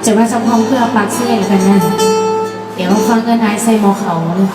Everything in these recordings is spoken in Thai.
จะมาสะพองเพื่อปากเสียกันนั่นเดี๋ยวฟังกันนายใส่หมอเขาเลย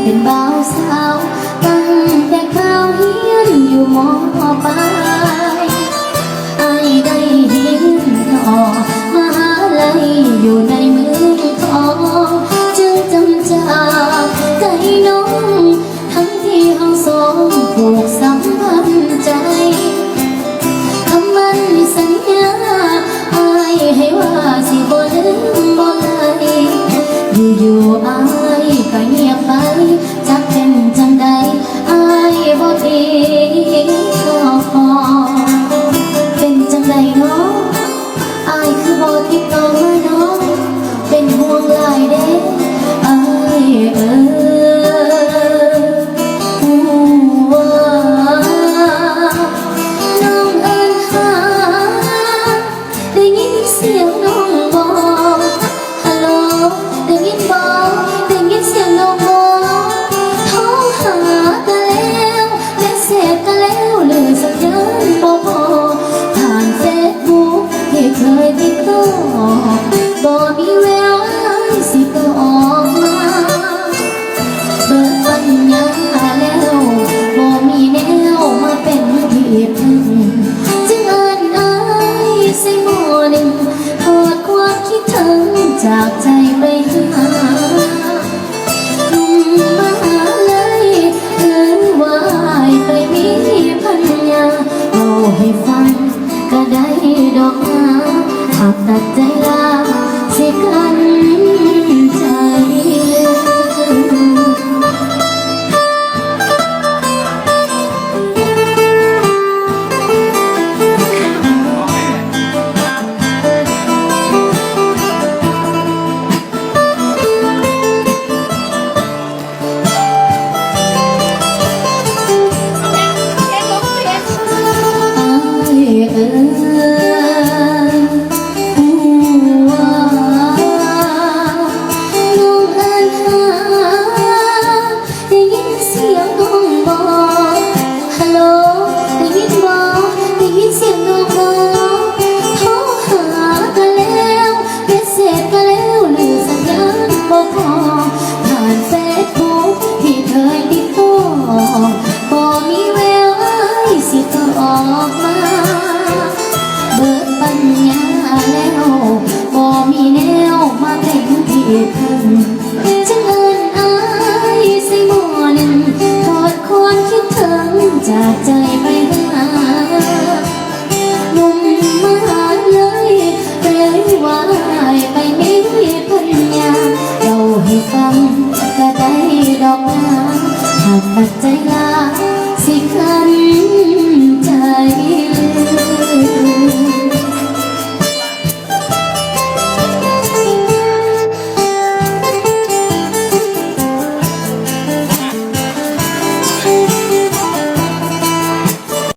เป็นบ่าวสาวตั้งแต่ข้าวเฮียนอยู่ม.ปลายอายได้เห็นทอมหาลัยอยู่ในเมืองทองจึงจำจากใจน้องทั้งที่เฮาสองผูกสัมพันธ์ใจคำมั่นสัญญาอายให้ว่าสิบ่ลืมบ่ไหลอยู่ๆอายก็เงียบไปจักเป็นจังใดอายบ่ติดต่อเป็นจังใดเนาะอายคือบ่ติดต่อมาเนาะเป็นห่วงหลายเด้อายว่าน้องเอิ้นหาได้ยินเสียงน้องบอกฮัลโหลได้ยินบ่ได้ยินเสียงน้องบอกโทรหาก็แล้วเมสเสจก็แล้วหรือสัญญาณบ่พอผ่านเฟซบุ๊กที่เคยติดต่อบ่มีแววอายสิก็ออกมาเบิดปัญญาแล้วบ่มีแนวมาเป็นที่พึ่งจึงเอิ้นอายใส่หม้อหนึ่งทอดความคิดถึงจากใจไปหาหนุ่มมหาลัยเอิ้นว่าไปมีพัญญาเอาให้ฟังก็ได้ดอกนาหากตัดใจลาสิกันใจ ตัดใจลาสิคันใจ